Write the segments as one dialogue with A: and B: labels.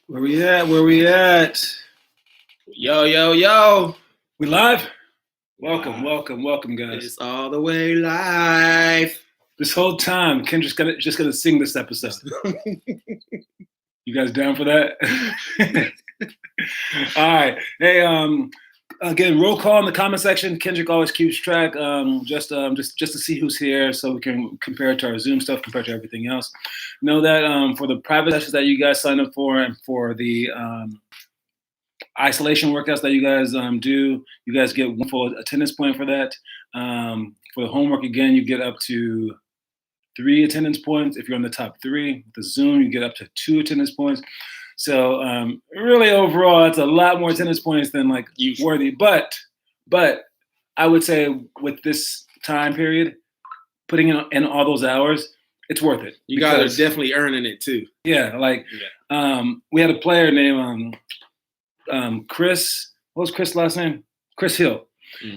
A: Where we at? Where we at?
B: Yo, yo, yo.
A: We live? Welcome, welcome, guys.
B: It's all the way live.
A: This whole time, Kendra's just gonna sing this episode. You guys down for that? All right. Hey, again, roll call in the comment section. Kendrick always keeps track, just to see who's here, so we can compare it to our Zoom stuff, compare it to everything else. Know that for the private sessions that you guys sign up for, and for the isolation workouts that you guys do, you guys get one full attendance point for that. For the homework, again, you get up to 3 attendance points. If you're on the top 3, with the Zoom, you get up to 2 attendance points. So really, overall, it's a lot more attendance points than like worthy. But I would say with this time period, putting in all those hours, it's worth it.
B: You guys are definitely earning it too.
A: Yeah, we had a player named Chris. What was Chris' last name? Chris Hill.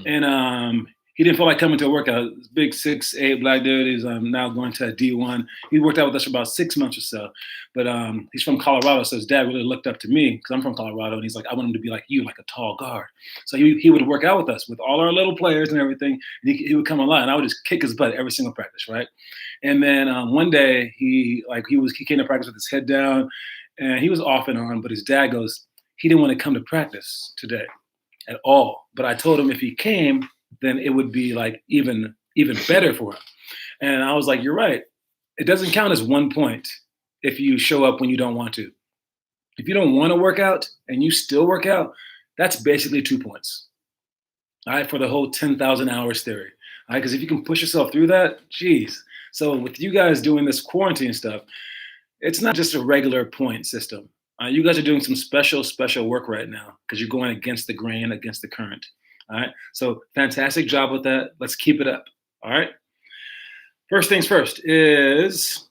A: And he didn't feel like coming to a workout. Big 6'8" black dude. He's now going to D1. He worked out with us for about 6 months or so. But he's from Colorado, so his dad really looked up to me because I'm from Colorado. And he's like, I want him to be like you, like a tall guard. So he would work out with us with all our little players and everything. And he would come online, and I would just kick his butt every single practice, right? And then one day he came to practice with his head down, and he was off and on. But his dad goes, he didn't want to come to practice today at all. But I told him if he came, then it would be like even better for him. And I was like, you're right. It doesn't count as 1 point if you show up when you don't want to. If you don't want to work out and you still work out, that's basically 2 points. All right, for the whole 10,000 hours theory. All right, because if you can push yourself through that, geez. So with you guys doing this quarantine stuff, it's not just a regular point system. You guys are doing some special work right now because you're going against the grain, against the current. All right. So fantastic job with that. Let's keep it up. All right. First things first is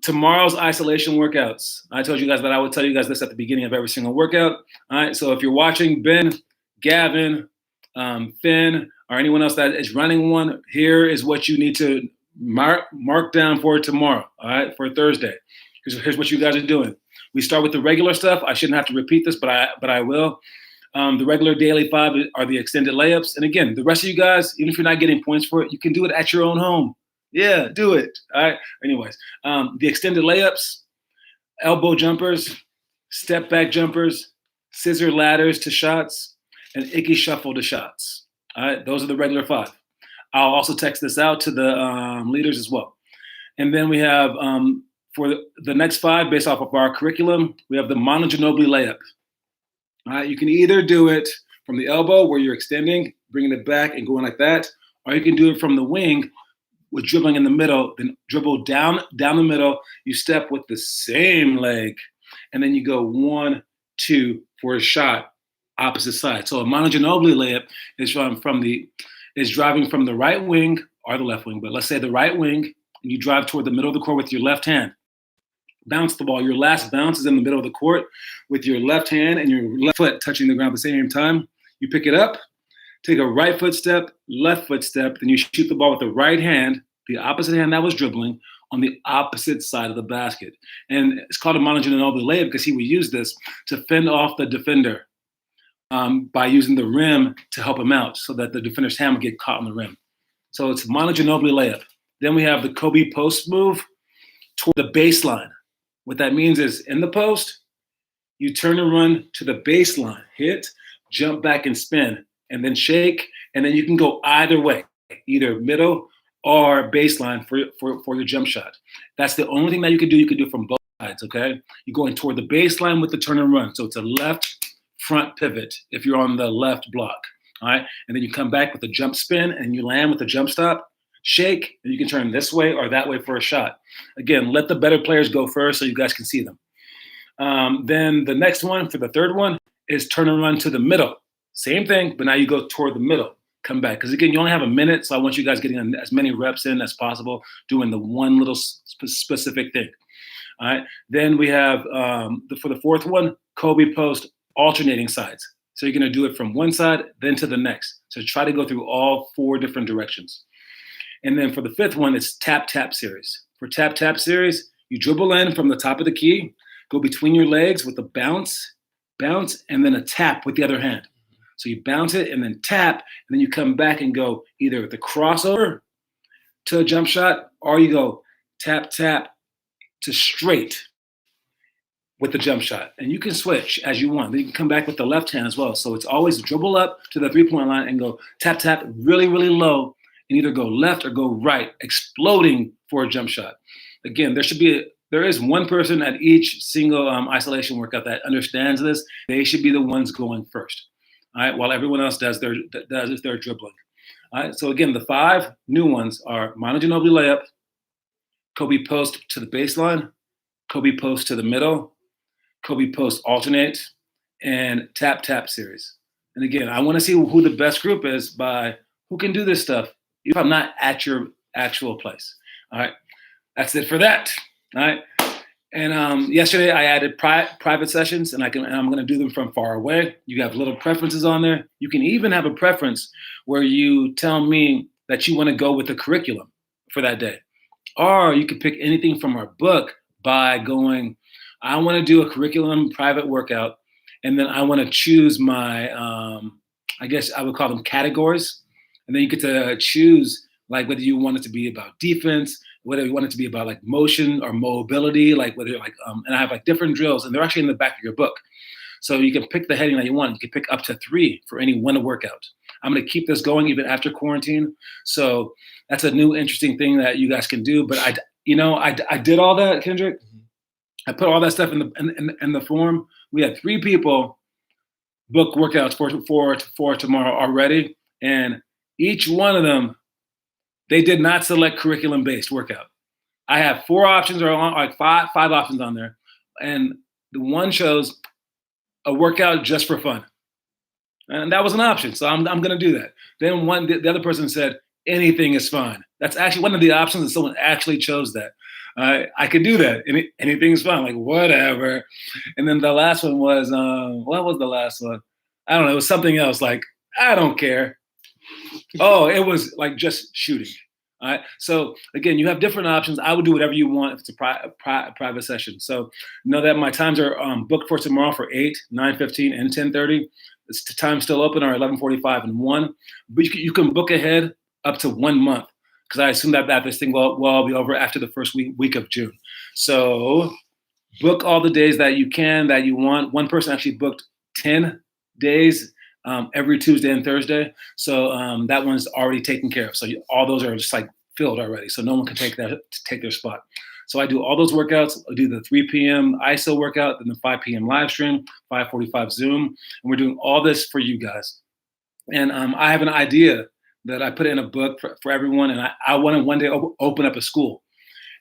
A: tomorrow's isolation workouts. I told you guys that I would tell you guys this at the beginning of every single workout. All right. So if you're watching, Ben, Gavin, Finn, or anyone else that is running one, here is what you need to mark down for tomorrow. All right. For Thursday. Here's what you guys are doing. We start with the regular stuff. I shouldn't have to repeat this, but I will. The regular daily 5 are the extended layups. And again, the rest of you guys, even if you're not getting points for it, you can do it at your own home. Yeah, do it. All right. Anyways, the extended layups, elbow jumpers, step back jumpers, scissor ladders to shots, and icky shuffle to shots. All right. Those are the regular 5. I'll also text this out to the leaders as well. And then we have for the next 5, based off of our curriculum, we have the Manu Ginobili layup. All right, you can either do it from the elbow where you're extending, bringing it back and going like that, or you can do it from the wing with dribbling in the middle, then dribble down the middle. You step with the same leg, and then you go 1, 2 for a shot, opposite side. So a Manu Ginobili layup is driving from the right wing or the left wing, but let's say the right wing, and you drive toward the middle of the court with your left hand. Bounce the ball. Your last bounce is in the middle of the court with your left hand and your left foot touching the ground at the same time. You pick it up, take a right foot step, left foot step, then you shoot the ball with the right hand, the opposite hand that was dribbling, on the opposite side of the basket. And it's called a Manu Ginobili layup because he would use this to fend off the defender by using the rim to help him out so that the defender's hand would get caught on the rim. So it's Manu Ginobili layup. Then we have the Kobe post move toward the baseline. What that means is in the post, you turn and run to the baseline, hit, jump back and spin, and then shake, and then you can go either way, either middle or baseline for your jump shot. That's the only thing that you can do. You can do it from both sides, okay? You're going toward the baseline with the turn and run. So it's a left front pivot if you're on the left block, all right? And then you come back with a jump spin, and you land with a jump stop. Shake, and you can turn this way or that way for a shot. Again, let the better players go first so you guys can see them. Then the next one, for the third one, is turn and run to the middle. Same thing, but now you go toward the middle. Come back. Because again, you only have a minute, so I want you guys getting as many reps in as possible, doing the one little specific thing. All right. Then we have, for the fourth one, Kobe post alternating sides. So you're going to do it from one side, then to the next. So try to go through all 4 different directions. And then for the fifth one, it's tap-tap series. For tap-tap series, you dribble in from the top of the key, go between your legs with a bounce, and then a tap with the other hand. So you bounce it and then tap, and then you come back and go either the crossover to a jump shot, or you go tap, tap to straight with the jump shot. And you can switch as you want. Then you can come back with the left hand as well. So it's always dribble up to the 3-point line and go tap, tap really, really low, and either go left or go right, exploding for a jump shot. Again, there is one person at each single isolation workout that understands this. They should be the ones going first, all right, while everyone else does their dribbling. All right, so again, the 5 new ones are Manu Ginobili layup, Kobe post to the baseline, Kobe post to the middle, Kobe post alternate, and tap tap series. And again, I want to see who the best group is by who can do this stuff if I'm not at your actual place. All right, that's it for that. All right. And yesterday I added private sessions, and I'm going to do them from far away. You have little preferences on there. You can even have a preference where you tell me that you want to go with the curriculum for that day. Or you could pick anything from our book by going, I want to do a curriculum private workout, and then I want to choose my, I guess I would call them categories. And then you get to choose like whether you want it to be about defense, whether you want it to be about like motion or mobility, like whether like, and I have like different drills, and they're actually in the back of your book. So you can pick the heading that you want. You can pick up to 3 for any one workout. I'm going to keep this going even after quarantine. So that's a new interesting thing that you guys can do. But I did all that, Kendrick. I put all that stuff in the form. We had 3 people book workouts for tomorrow already, and each one of them, they did not select curriculum-based workout. I have 4 options, or like five options on there, and the one chose a workout just for fun, and that was an option. So I'm going to do that. Then the other person said anything is fine. That's actually one of the options, and someone actually chose that. I could do that. Anything's fine, like whatever. And then the last one was what was the last one? I don't know. It was something else. Like I don't care. Oh, it was like just shooting. All right. So again, you have different options. I would do whatever you want if it's a private session. So know that my times are booked for tomorrow for 8, 9:15, and 10:30. The time's still open, or 11:45 and 1. But you can book ahead up to 1 month, because I assume that this thing will all be over after the first week of June. So book all the days that you can, that you want. One person actually booked 10 days every Tuesday and Thursday. So that one's already taken care of. So all those are just like filled already. So no one can take their spot. So I do all those workouts. I do the 3 p.m. ISO workout, then the 5 p.m. live stream, 5:45 Zoom. And we're doing all this for you guys. And I have an idea that I put in a book for everyone. And I want to one day open up a school.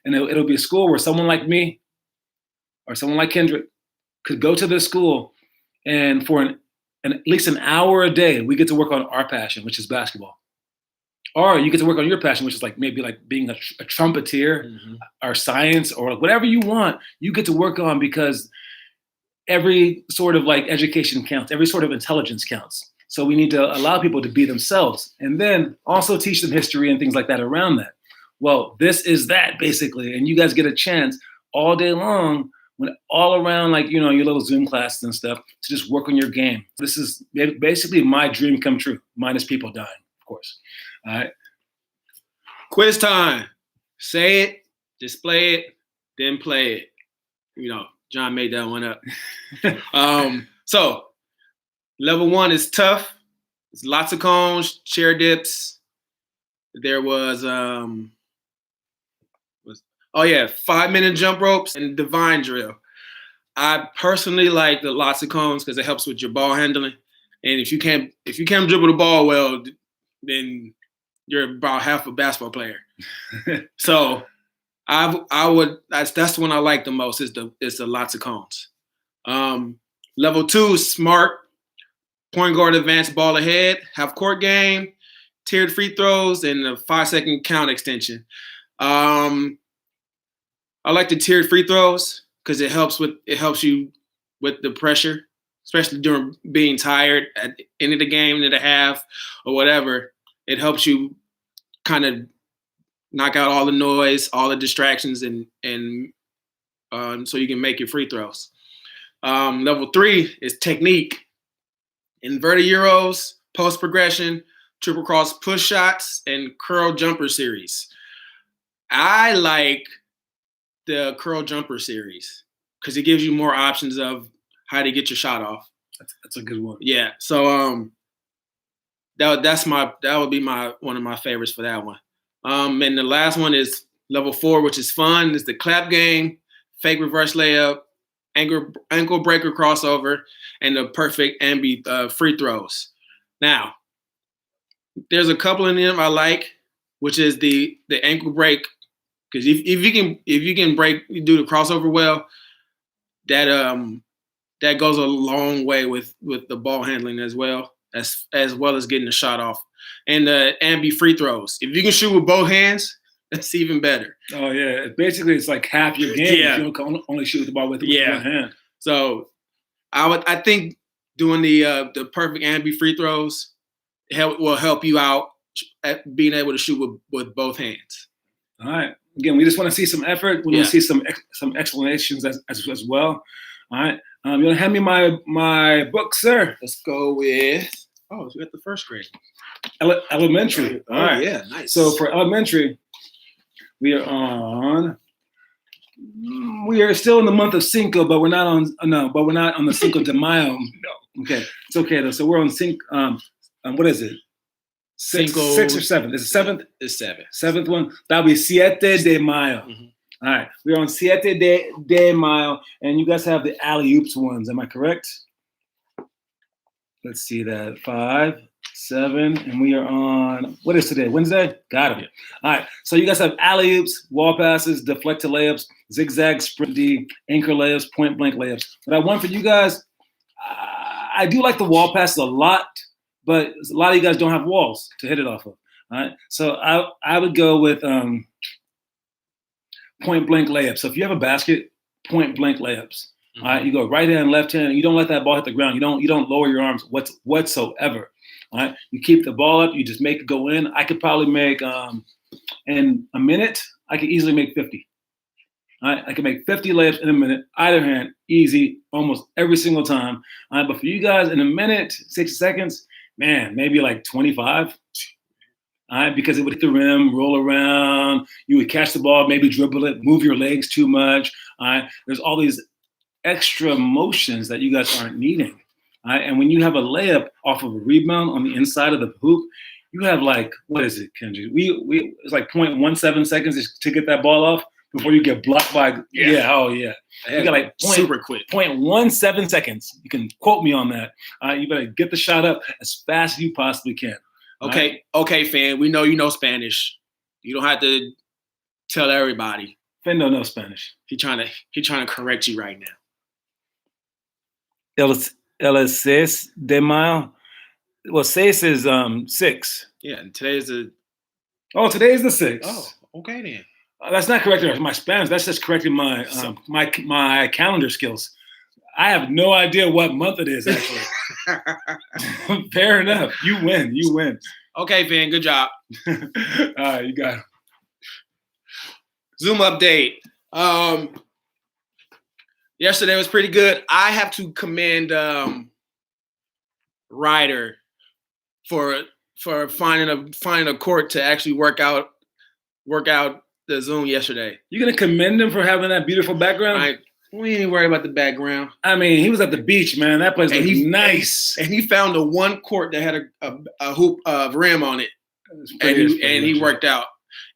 A: And it'll be a school where someone like me or someone like Kendrick could go to this school, and for at least an hour a day, we get to work on our passion, which is basketball. Or you get to work on your passion, which is like maybe like being a trumpeter, or science, or whatever you want. You get to work on, because every sort of like education counts. Every sort of intelligence counts. So we need to allow people to be themselves, and then also teach them history and things like that around that. Well, this is that basically. And you guys get a chance all day long, when all around, like, your little Zoom classes and stuff, to just work on your game. This is basically my dream come true, minus people dying, of course. All right.
B: Quiz time. Say it, display it, then play it. John made that one up. So level 1 is tough. It's lots of cones, chair dips. There was 5-minute jump ropes and divine drill. I personally like the lots of cones because it helps with your ball handling. And if you can't dribble the ball well, then you're about half a basketball player. So that's the one I like the most, is the lots of cones. Level 2 is smart. Point guard advanced ball ahead, half court game, tiered free throws, and a 5-second count extension. I like the tiered free throws because it helps you with the pressure, especially during being tired at the end of the game, end of the half, or whatever. It helps you kind of knock out all the noise, all the distractions, and so you can make your free throws. Level 3 is technique. Inverted Euros, post progression, triple cross push shots, and curl jumper series. I like the curl jumper series because it gives you more options of how to get your shot off.
A: That's a good one.
B: Yeah. So that would be one of my favorites for that one. And the last one is level 4, which is fun. It's the clap game, fake reverse layup, ankle breaker crossover, and the perfect ambi free throws. Now, there's a couple of them I like, which is the ankle break, because if you can do the crossover well, that goes a long way with the ball handling as well as getting the shot off. And the ambi free throws. If you can shoot with both hands, that's even better.
A: Oh yeah, basically it's like half your game.
B: Yeah.
A: If you don't only shoot the ball with one hand.
B: So I think doing the perfect ambi free throws will help you out at being able to shoot with both hands.
A: All right. Again, we just want to see some effort. We want to see some explanations as well. All right. You want to hand me my book, sir?
B: Let's go with. Oh, we got the first grade.
A: Elementary. All right.
B: Yeah, nice.
A: So for elementary, we are still in the month of Cinco, but we're not on the Cinco de Mayo. No. Okay. It's okay though. So we're on Cinco. What is it? Six or seven? Is it seventh?
B: It's seven.
A: Seventh one. That'll be Siete de Mayo.
B: Mm-hmm.
A: All right. We're on Siete de Mayo, and you guys have the alley-oops ones. Am I correct? Let's see that. 5, 7, and we are on, what is today? Wednesday? Got it. All right. So you guys have alley-oops, wall passes, deflected layups, zigzag, sprint D, anchor layups, point-blank layups. But I want for you guys, I do like the wall passes a lot, but a lot of you guys don't have walls to hit it off of. All right. So I would go with point-blank layups. So if you have a basket, point-blank layups. Mm-hmm. All right, you go right hand, left hand. You don't let that ball hit the ground. You don't lower your arms whatsoever. All right, you keep the ball up. You just make it go in. I could probably make in a minute. I could easily make 50. All right, I can make 50 layups in a minute, either hand, easy, almost every single time. All right, but for you guys, in a minute, 60 seconds, man, maybe like 25. All right, because it would hit the rim, roll around. You would catch the ball, maybe dribble it, move your legs too much. All right, there's all these extra motions that you guys aren't needing. All right? And when you have a layup off of a rebound on the inside of the hoop, you have like, what is it, Kenji? It's like 0.17 seconds to get that ball off before you get blocked by, you got like
B: super quick.
A: 0.17 seconds. You can quote me on that. You better get the shot up as fast as you possibly can.
B: Okay, okay, fan. We know you know Spanish. You don't have to tell everybody.
A: Fan don't know Spanish.
B: He trying to correct you right now.
A: El 6 de Mayo. Well, 6 is 6.
B: Yeah, and today's the.
A: Oh, today is the 6th.
B: Oh, okay then.
A: That's not correcting my Spanish. That's just correcting my my calendar skills. I have no idea what month it is actually. Fair enough. You win.
B: Okay, fan. Good job.
A: All right, you got it.
B: Zoom update. Yesterday was pretty good. I have to commend Ryder for finding a court to actually work out the Zoom yesterday.
A: You're gonna commend him for having that beautiful background?
B: We ain't worry about the background.
A: I mean, he was at the beach, man. That place was nice.
B: And he found the one court that had a hoop rim on it, and he worked out.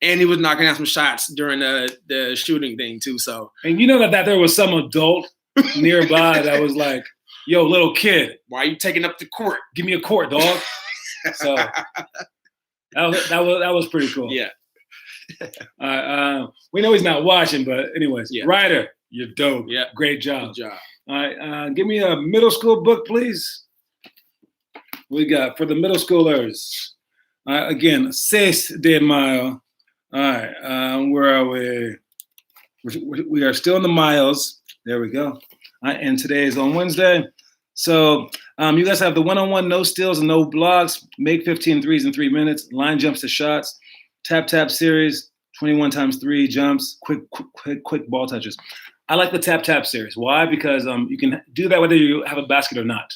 B: And he was knocking out some shots during the shooting thing too. So,
A: and you know that there was some adult nearby that was like, "Yo, little kid,
B: why are you taking up the court?
A: Give me a court, dog." So that was pretty cool.
B: Yeah.
A: We know he's not watching, but anyways, Ryder, you're dope.
B: Yeah,
A: great job.
B: Good job.
A: All right, give me a middle school book, please. What we got for the middle schoolers? Again, 6 de Mayo. All right, where are we? We are still in the miles. There we go. All right, and today is on Wednesday. So you guys have the one-on-one, no steals and no blocks, make 15 threes in 3 minutes, line jumps to shots, tap series, 21 times 3 jumps, quick ball touches. I like the tap series. Why? Because you can do that whether you have a basket or not.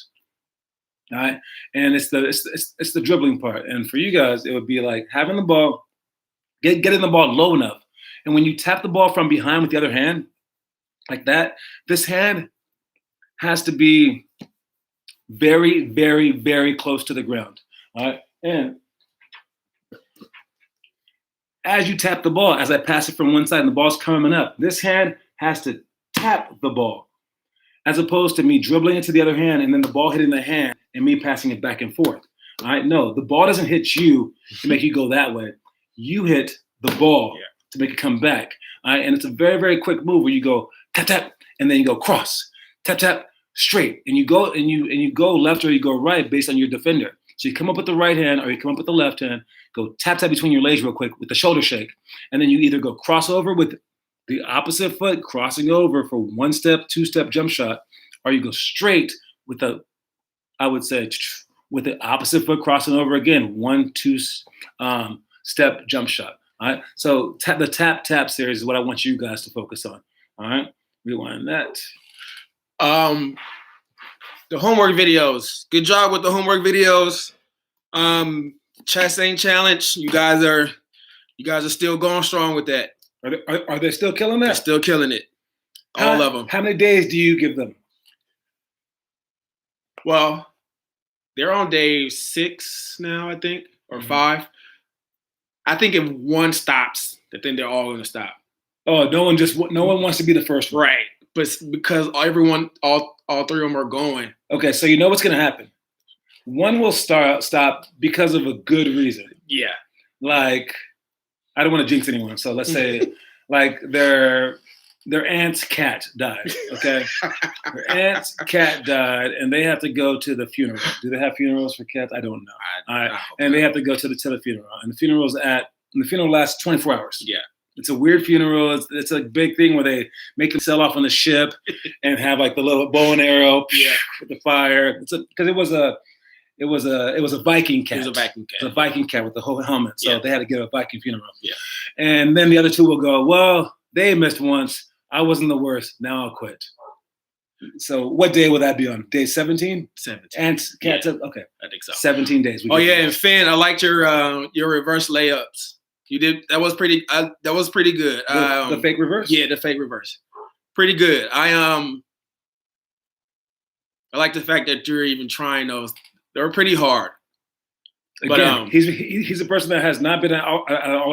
A: All right, and it's the dribbling part. And for you guys, it would be like having the ball, getting the ball low enough, and when you tap the ball from behind with the other hand, like that, this hand has to be very, very, very close to the ground. All right, and as you tap the ball, as I pass it from one side and the ball's coming up, this hand has to tap the ball, as opposed to me dribbling it to the other hand and then the ball hitting the hand and me passing it back and forth. All right, no, the ball doesn't hit you to make you go that way. You hit the ball to make it come back. All right, and it's a very, very quick move where you go tap tap and then you go cross, tap tap straight, and you go and you go left or you go right based on your defender. So you come up with the right hand or you come up with the left hand, go tap tap between your legs real quick with the shoulder shake, and then you either go crossover with the opposite foot crossing over for 1-step, 2-step jump shot, or you go straight with I would say, with the opposite foot crossing over again, 1-2 step jump shot. All right. So the tap series is what I want you guys to focus on. All right. Rewind that.
B: The homework videos. Good job with the homework videos. Chastain challenge. You guys are still going strong with that.
A: Are they still killing that?
B: They're still killing it. All of them.
A: How many days do you give them?
B: Well, they're on day 6 now, I think, or 5. I think if one stops, then they're all going to stop.
A: Oh, no one wants to be the first one.
B: Right. But because all 3 of them are going.
A: Okay, so you know what's going to happen. One will stop because of a good reason.
B: Yeah.
A: Like, I don't want to jinx anyone, so let's say like their aunt's cat died, okay? Their aunt's cat died, and they have to go to the funeral. Do they have funerals for cats? I don't know. And they have to go to the funeral, and the funeral lasts 24 hours.
B: Yeah. It's
A: a weird funeral. It's a big thing where they make them sail off on the ship and have like the little bow and arrow with the fire. Because it was a Viking cat.
B: It was a Viking cat.
A: It was a Viking cat with the whole helmet. So they had to get a Viking funeral.
B: Yeah.
A: And then the other 2 will go, well, they missed once. I wasn't the worst. Now I'll quit. So what day will that be on? Day 17?
B: 17.
A: And cats.
B: Yeah,
A: okay.
B: I think so.
A: 17 days.
B: And Finn, I liked your reverse layups. You did. That was pretty good.
A: The fake reverse?
B: Yeah, the fake reverse. Pretty good. I like the fact that you're even trying those. They were pretty hard.
A: Again, but he's a person that has not been at all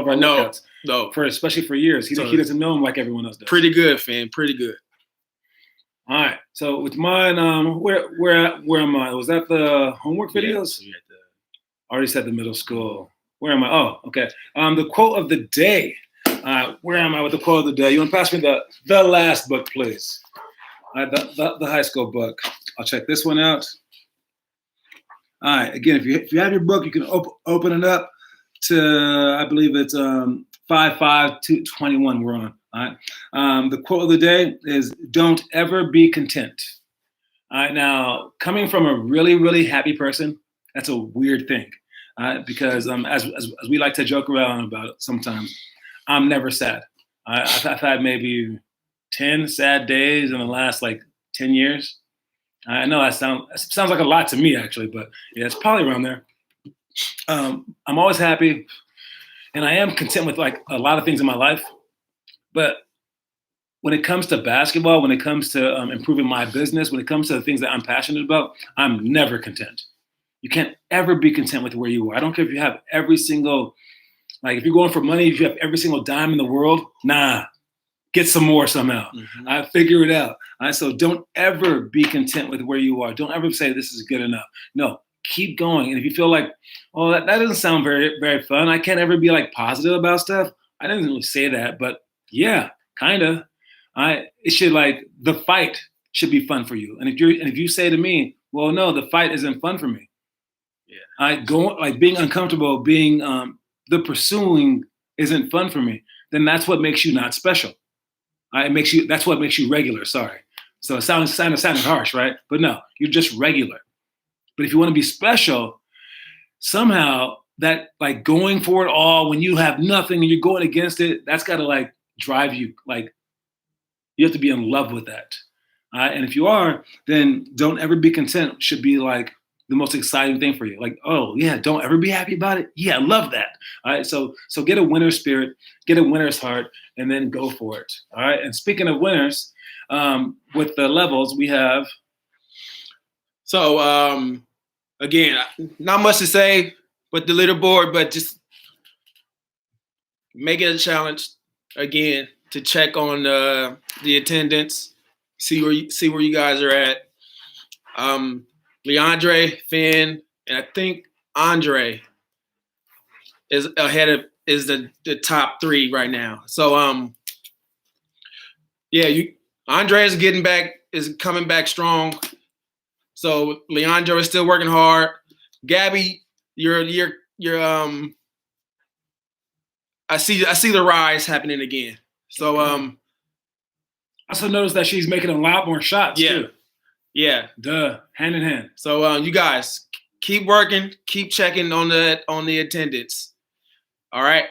A: of our workouts.
B: No.
A: Especially for years. He doesn't know him like everyone else does.
B: Pretty good, Finn. Pretty good.
A: All right. So with mine, where am I? Was that the homework videos?
B: Yeah,
A: I already said the middle school. Where am I? Oh, okay. The quote of the day. Where am I with the quote of the day? You want to pass me the last book, please? The high school book. I'll check this one out. All right. Again, if you have your book, you can open it up to, I believe it's 5/5/21 we're on. All right. The quote of the day is, "Don't ever be content." All right. Now, coming from a really, really happy person, that's a weird thing. Because as we like to joke around about it sometimes, I'm never sad. I've had maybe 10 sad days in the last 10 years. I know that sounds like a lot to me, actually, but yeah, it's probably around there. I'm always happy, and I am content with a lot of things in my life. But when it comes to basketball, when it comes to improving my business, when it comes to the things that I'm passionate about, I'm never content. You can't ever be content with where you are. I don't care if you have every single, if you're going for money, if you have every single dime in the world, get some more somehow.
B: Mm-hmm.
A: I figure it out. All right, so don't ever be content with where you are. Don't ever say this is good enough. No, keep going. And if you feel like, oh, that doesn't sound very, very fun. I can't ever be positive about stuff. I didn't really say that, but yeah, kind of. It should the fight should be fun for you. And if you say to me, well, no, the fight isn't fun for me. Yeah. Being uncomfortable, being the pursuing isn't fun for me, then that's what makes you not special. That's what makes you regular. Sorry. So it sounded harsh, right? But no, you're just regular. But if you want to be special, somehow that like going for it all when you have nothing and you're going against it, that's got to like drive you. Like you have to be in love with that. And if you are, then don't ever be content should be like the most exciting thing for you. Like, oh yeah, don't ever be happy about it. Yeah, I love that. All right. So get a winner's spirit, get a winner's heart, and then go for it. All right. And speaking of winners, with the levels we have.
B: So again, not much to say with the leaderboard, but just make it a challenge again to check on the attendance, see where you guys are at. Leandre, Finn, and I think Andre is the top 3 right now. So Andre is coming back strong. So Leandro is still working hard. Gabby, you're I see the rise happening again. So
A: I also noticed that she's making a lot more shots too.
B: Yeah.
A: Duh, hand in hand.
B: So you guys keep working, keep checking on the attendance. All right.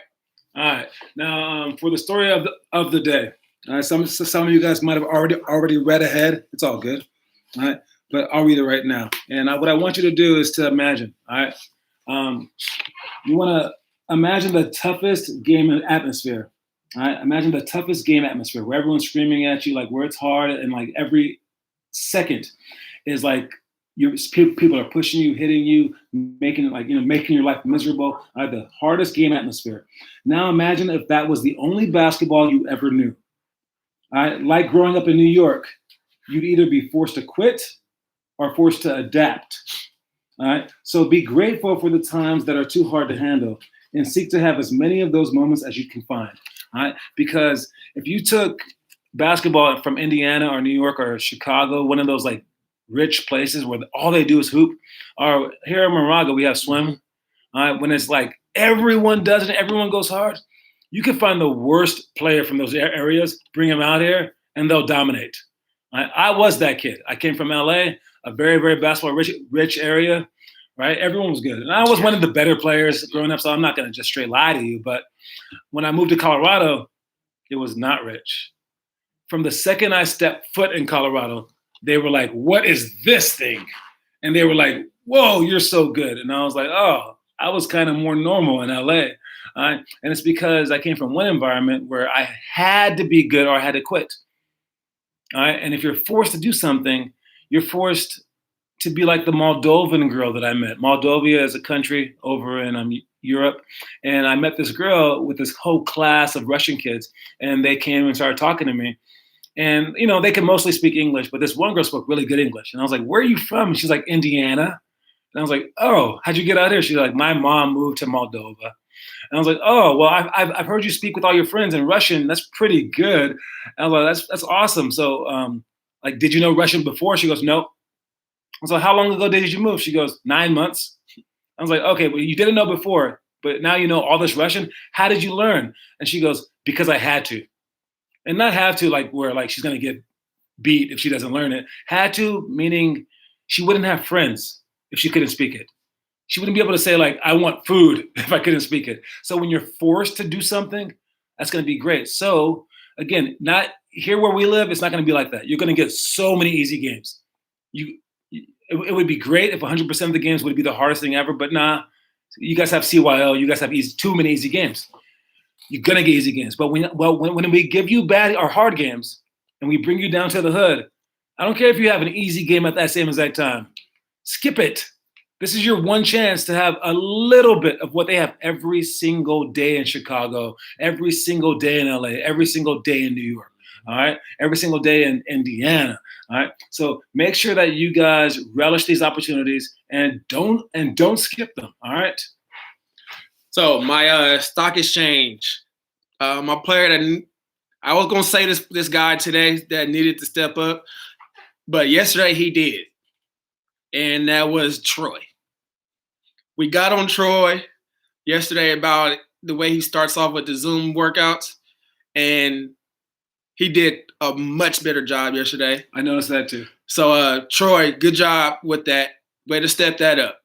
A: Now for the story of the day. Some of you guys might have already read ahead. It's all good. All right. But I'll read it right now. And what I want you to do is to imagine. All right. You want to imagine the toughest game atmosphere. All right. Imagine the toughest game atmosphere where everyone's screaming at you, like where it's hard, and like every second is like people are pushing you, hitting you, making your life miserable. All right, the hardest game atmosphere. Now imagine if that was the only basketball you ever knew. All right, like growing up in New York, you'd either be forced to quit or forced to adapt. All right, so be grateful for the times that are too hard to handle and seek to have as many of those moments as you can find. All right, because if you took basketball from Indiana or New York or Chicago, one of those like rich places where all they do is hoop, or here in Moraga we have swim. All right, when it's like everyone does it, everyone goes hard, you can find the worst player from those areas, bring them out here, and they'll dominate. Right? I was that kid. I came from LA, a very, very basketball rich area, right? Everyone was good. And I was one of the better players growing up, so I'm not going to just straight lie to you. But when I moved to Colorado, it was not rich. From the second I stepped foot in Colorado, they were like, what is this thing? And they were like, whoa, you're so good. And I was like, oh, I was kind of more normal in LA. And it's because I came from one environment where I had to be good or I had to quit. All right. And if you're forced to do something, you're forced to be like the Moldovan girl that I met. Moldova is a country over in Europe. And I met this girl with this whole class of Russian kids. And they came and started talking to me. And, they could mostly speak English, but this one girl spoke really good English. And I was like, where are you from? And she's like, Indiana. And I was like, oh, how'd you get out here? She's like, my mom moved to Moldova. And I was like, oh, well, I've heard you speak with all your friends in Russian. That's pretty good. And I was like, that's awesome. So, did you know Russian before? She goes, no. I was like, how long ago did you move? She goes, 9 months. I was like, okay, well, you didn't know before, but now you know all this Russian. How did you learn? And she goes, because I had to. And not have to, like, where, like, she's going to get beat if she doesn't learn it. Had to, meaning she wouldn't have friends if she couldn't speak it. She wouldn't be able to say, like, I want food if I couldn't speak it. So when you're forced to do something, that's going to be great. So, again, not here where we live, it's not going to be like that. You're going to get so many easy games. It would be great if 100% of the games would be the hardest thing ever, but nah, you guys have CYL, you guys have too many easy games. You're going to get easy games. But when we give you bad or hard games and we bring you down to the hood, I don't care if you have an easy game at that same exact time. Skip it. This is your one chance to have a little bit of what they have every single day in Chicago, every single day in LA, every single day in New York, all right? Every single day in Indiana, all right? So make sure that you guys relish these opportunities and don't skip them, all right?
B: So my stock exchange, my player that I was gonna say this guy today that needed to step up, but yesterday he did, and that was Troy. We got on Troy yesterday about the way he starts off with the Zoom workouts, and he did a much better job yesterday.
A: I noticed that too.
B: So Troy, good job with that. Way to step that up.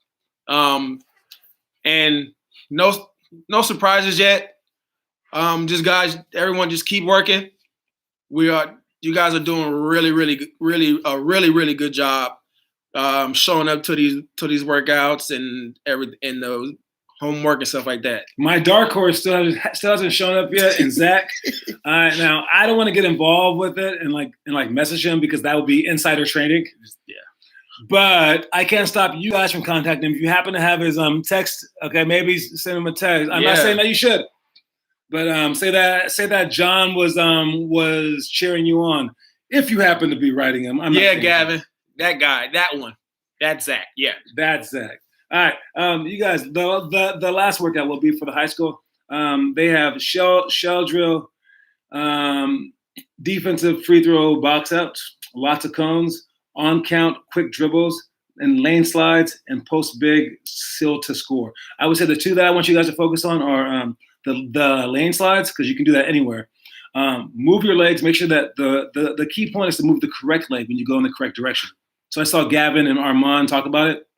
B: And no surprises yet. Just guys, everyone, just keep working. You guys are doing a really good job showing up to these workouts and the homework and stuff like that.
A: My dark horse still hasn't shown up yet, and Zach. Now I don't want to get involved with it and message him because that would be insider trading.
B: Yeah.
A: But I can't stop you guys from contacting him. If you happen to have his text, okay, maybe send him a text. I'm not saying that you should, but say that John was cheering you on. If you happen to be writing him,
B: Gavin, that guy, that one, that's Zach. Yeah,
A: that's Zach. All right, you guys. The last workout will be for the high school. They have shell drill, defensive free throw box outs, lots of cones, on count quick dribbles, and lane slides, and post big seal to score. I would say the two that I want you guys to focus on are the lane slides, because you can do that anywhere. Move your legs. Make sure that the key point is to move the correct leg when you go in the correct direction. So I saw Gavin and Armand talk about it.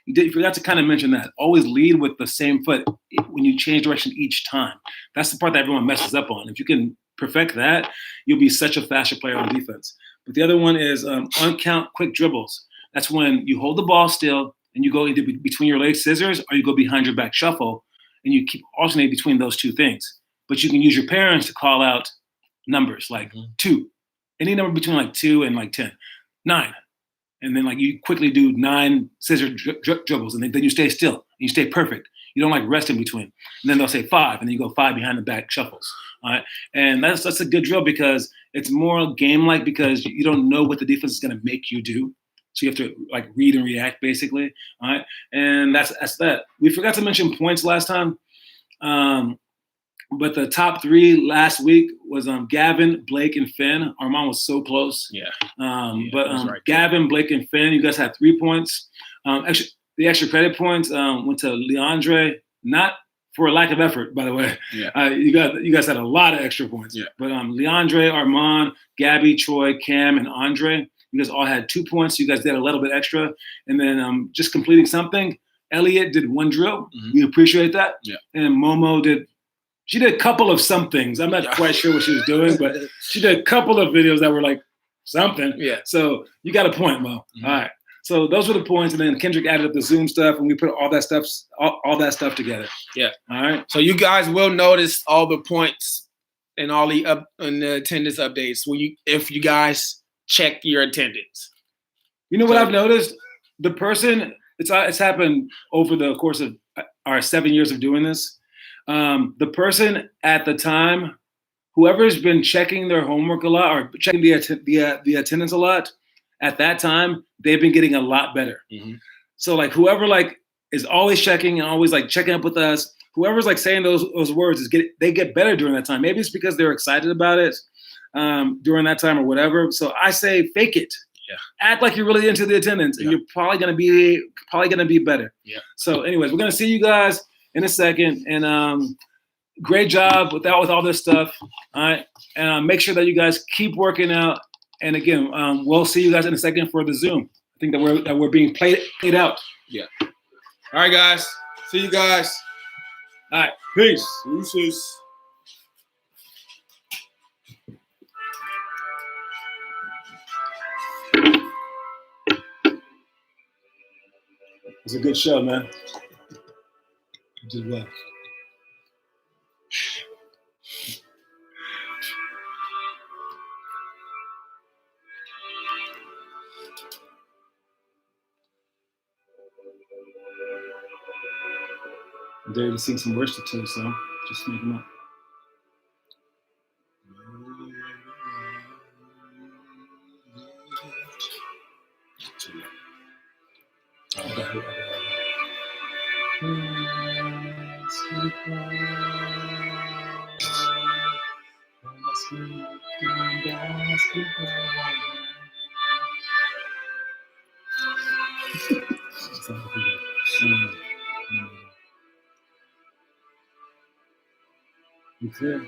A: You forgot to kind of mention that. Always lead with the same foot when you change direction each time. That's the part that everyone messes up on. If you can perfect that, you'll be such a faster player on defense. But the other one is on count quick dribbles. That's when you hold the ball still and you go into between your leg scissors, or you go behind your back shuffle, and you keep alternating between those two things. But you can use your parents to call out numbers like 2, any number between like 2 and like 10, 9. And then you quickly do 9 scissor dribbles, and then you stay still. And you stay perfect. You don't rest in between. And then they'll say 5, and then you go 5 behind the back shuffles. All right, and that's a good drill because it's more game-like, because you don't know what the defense is going to make you do. So you have to read and react basically. All right, and that's that. We forgot to mention points last time. But the top 3 last week was Gavin, Blake, and Finn. Armand was so close.
B: Yeah.
A: Right. Gavin, Blake, and Finn, you guys had 3 points. The extra credit points went to Leandre, not for a lack of effort, by the way.
B: Yeah.
A: You guys had a lot of extra points.
B: Yeah.
A: But Leandre, Armand, Gabby, Troy, Cam, and Andre, you guys all had 2 points. You guys did a little bit extra. And then just completing something, Elliot did 1 drill. Mm-hmm. We appreciate that.
B: Yeah.
A: And Momo did a couple of some things. I'm not quite sure what she was doing, but she did a couple of videos that were something.
B: Yeah.
A: So you got a point, Mo. Mm-hmm. All right. So those were the points, and then Kendrick added up the Zoom stuff, and we put all that stuff together.
B: Yeah.
A: All right.
B: So you guys will notice all the points and all the attendance updates if you guys check your attendance.
A: You know what I've noticed? The person it's happened over the course of our 7 years of doing this. The person at the time, whoever's been checking their homework a lot or checking the attendance a lot, at that time, they've been getting a lot better.
B: Mm-hmm.
A: So whoever is always checking and always checking up with us, whoever's saying those words they get better during that time. Maybe it's because they're excited about it during that time or whatever. So I say fake it.
B: Yeah.
A: Act like you're really into the attendance, and you're probably gonna be better.
B: Yeah.
A: So, anyways, we're gonna see you guys in a second, and great job with all this stuff. All right, and make sure that you guys keep working out. And again, we'll see you guys in a second for the Zoom. I think that we're being played out.
B: Yeah. All right, guys. See you guys.
A: All right. Peace.
B: Deuces.
A: It's a good show, man. You did well. I'm there to sing some words to too, so just make them up. You clear?